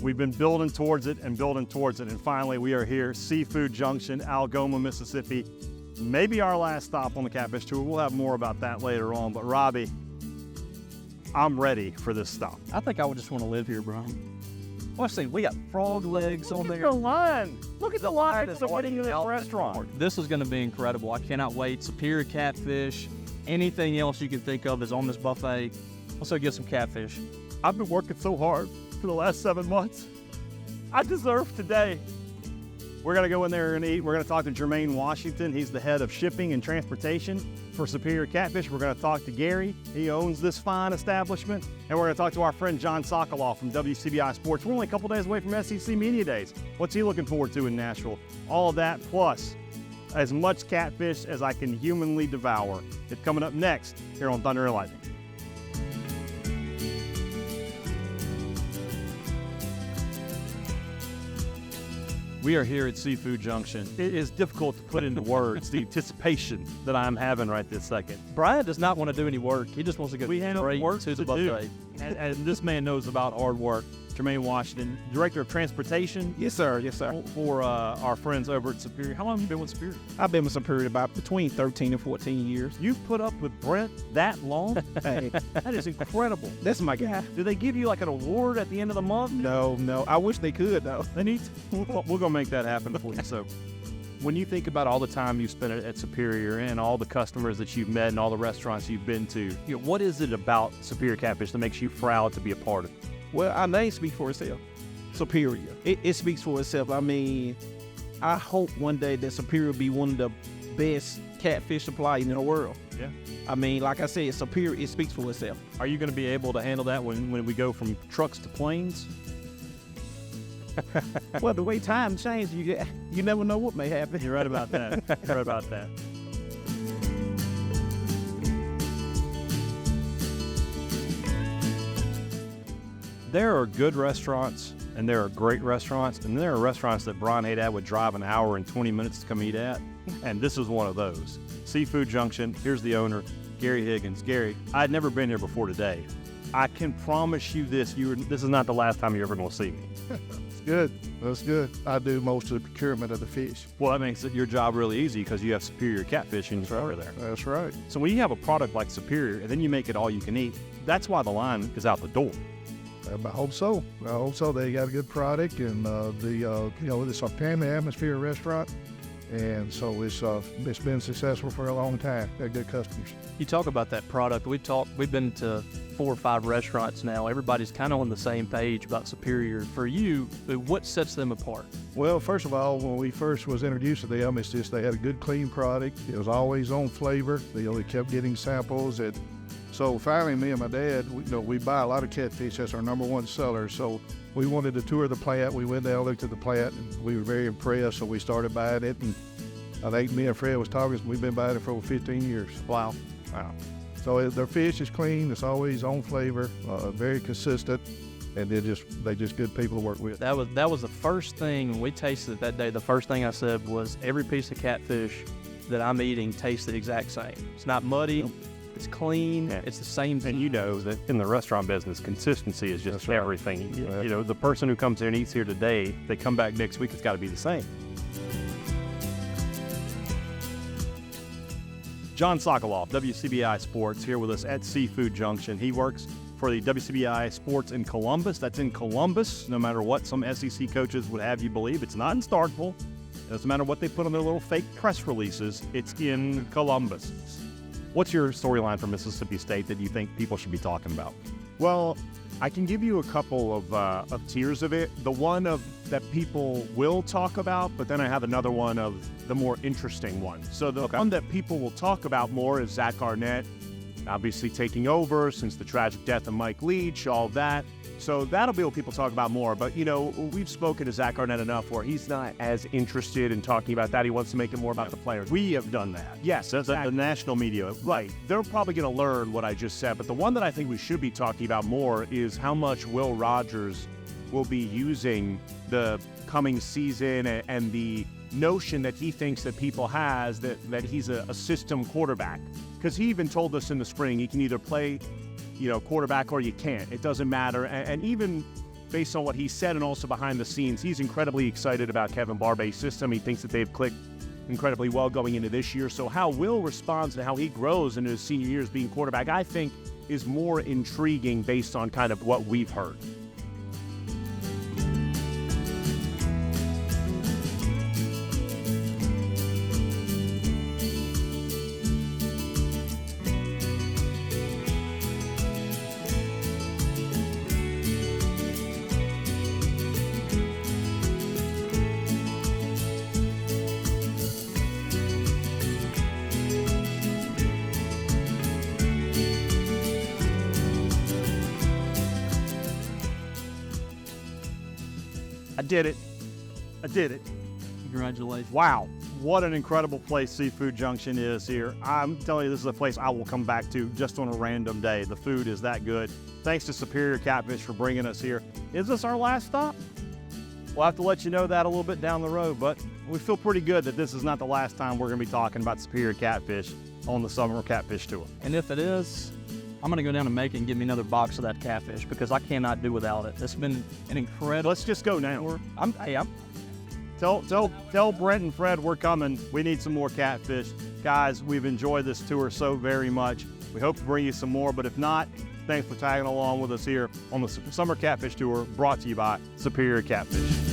We've been building towards it, and finally we are here, Seafood Junction, Algoma, Mississippi. Maybe our last stop on the Catfish Tour. We'll have more about that later on, but Robbie, I'm ready for this stop. I think I would just want to live here, Brian. Let's see, we got frog legs on there. Look at the line. Look at the line. It's waiting in this restaurant. This is going to be incredible. I cannot wait. Superior catfish. Anything else you can think of is on this buffet. Also get some catfish. I've been working so hard for the last 7 months. I deserve today. We're going to go in there and eat. We're going to talk to Jermaine Washington. He's the head of shipping and transportation for Superior Catfish. We're going to talk to Gary. He owns this fine establishment. And we're going to talk to our friend John Sokoloff from WCBI Sports. We're only a couple days away from SEC Media Days. What's he looking forward to in Nashville? All of that, plus as much catfish as I can humanly devour. It's coming up next here on Thunder and Lightning. We are here at Seafood Junction. It is difficult to put into words the anticipation that I'm having right this second. Brian does not want to do any work. He just wants to go straight work to the to do. buffet. And this man knows about hard work. Jermaine Washington, Director of Transportation. Yes, sir. Yes, sir. For our friends over at Superior. How long have you been with Superior? I've been with Superior about between 13 and 14 years. You've put up with Brent that long? Hey, That is incredible. that's my guy. Do they give you like an award at the end of the month? No. I wish they could, though. They need to. We're going to make that happen for you. So when you think about all the time you spent at Superior and all the customers that you've met and all the restaurants you've been to, what is it about Superior Catfish that makes you proud to be a part of it? Well, our name speaks for itself. Superior. It speaks for itself. I mean, I hope one day that Superior will be one of the best catfish suppliers in the world. Yeah. I mean, like I said, Superior, it speaks for itself. Are you going to be able to handle that when we go from trucks to planes? Well, the way time changes, you never know what may happen. You're right about that. You're right about that. There are good restaurants, and there are great restaurants, and there are restaurants that Brian Haydad would drive an hour and 20 minutes to come eat at, and this is one of those. Seafood Junction, here's the owner, Gary Higgins. Gary, I'd never been here before today. I can promise you this, this is not the last time you're ever going to see me. Good. That's good. I do most of the procurement of the fish. Well, that makes your job really easy because you have Superior Catfish in your over there. That's right. So when you have a product like Superior and then you make it all you can eat, that's why the line is out the door. I hope so. I hope so. They got a good product, and it's a family atmosphere restaurant, and so it's been successful for a long time. They're good customers. You talk about that product. We've been to 4 or 5 restaurants now. Everybody's kind of on the same page about Superior. For you, what sets them apart? Well, first of all, when we first was introduced to them, it's just they had a good, clean product. It was always on flavor. They kept getting samples. So finally, me and my dad, we buy a lot of catfish. That's our number one seller. So we wanted to tour the plant. We went down, looked at the plant, and we were very impressed. So we started buying it. And I think me and Fred was talking. We've been buying it for over 15 years. Wow. So their fish is clean. It's always on flavor, very consistent, and they're just good people to work with. That was the first thing when we tasted it that day. The first thing I said was every piece of catfish that I'm eating tastes the exact same. It's not muddy. It's clean. Yeah. It's the same thing. And you know that in the restaurant business, consistency is just everything. Right. The person who comes here and eats here today, they come back next week, it's got to be the same. John Sokoloff, WCBI Sports, here with us at Seafood Junction. He works for the WCBI Sports in Columbus. That's in Columbus, no matter what some SEC coaches would have you believe. It's not in Starkville. It doesn't matter what they put on their little fake press releases. It's in Columbus. What's your storyline for Mississippi State that you think people should be talking about? Well, I can give you a couple of tiers of it. The one that people will talk about, but then I have another one of the more interesting ones. So the one that people will talk about more is Zach Arnett, obviously taking over since the tragic death of Mike Leach, all of that. So that'll be what people talk about more. But, we've spoken to Zach Arnett enough where he's not as interested in talking about that. He wants to make it more about the players. We have done that. Yes, that's the national media. Right. They're probably going to learn what I just said. But the one that I think we should be talking about more is how much Will Rogers will be using the coming season and the notion that he thinks that people has that he's a system quarterback. Because he even told us in the spring he can either play quarterback or you can't. It doesn't matter. And even based on what he said and also behind the scenes, he's incredibly excited about Kevin Barbay's system. He thinks that they've clicked incredibly well going into this year. So how Will responds and how he grows into his senior years being quarterback, I think is more intriguing based on kind of what we've heard. I did it. I did it. Congratulations. Wow. What an incredible place Seafood Junction is here. I'm telling you, this is a place I will come back to just on a random day. The food is that good. Thanks to Superior Catfish for bringing us here. Is this our last stop? We'll have to let you know that a little bit down the road, but we feel pretty good that this is not the last time we're going to be talking about Superior Catfish on the Summer Catfish Tour. And if it is, I'm going to go down to Macon and get me another box of that catfish because I cannot do without it. It's been an incredible. Let's just go now. I'm Tell Brent and Fred we're coming. We need some more catfish. Guys, we've enjoyed this tour so very much. We hope to bring you some more, but if not, thanks for tagging along with us here on the Summer Catfish Tour, brought to you by Superior Catfish.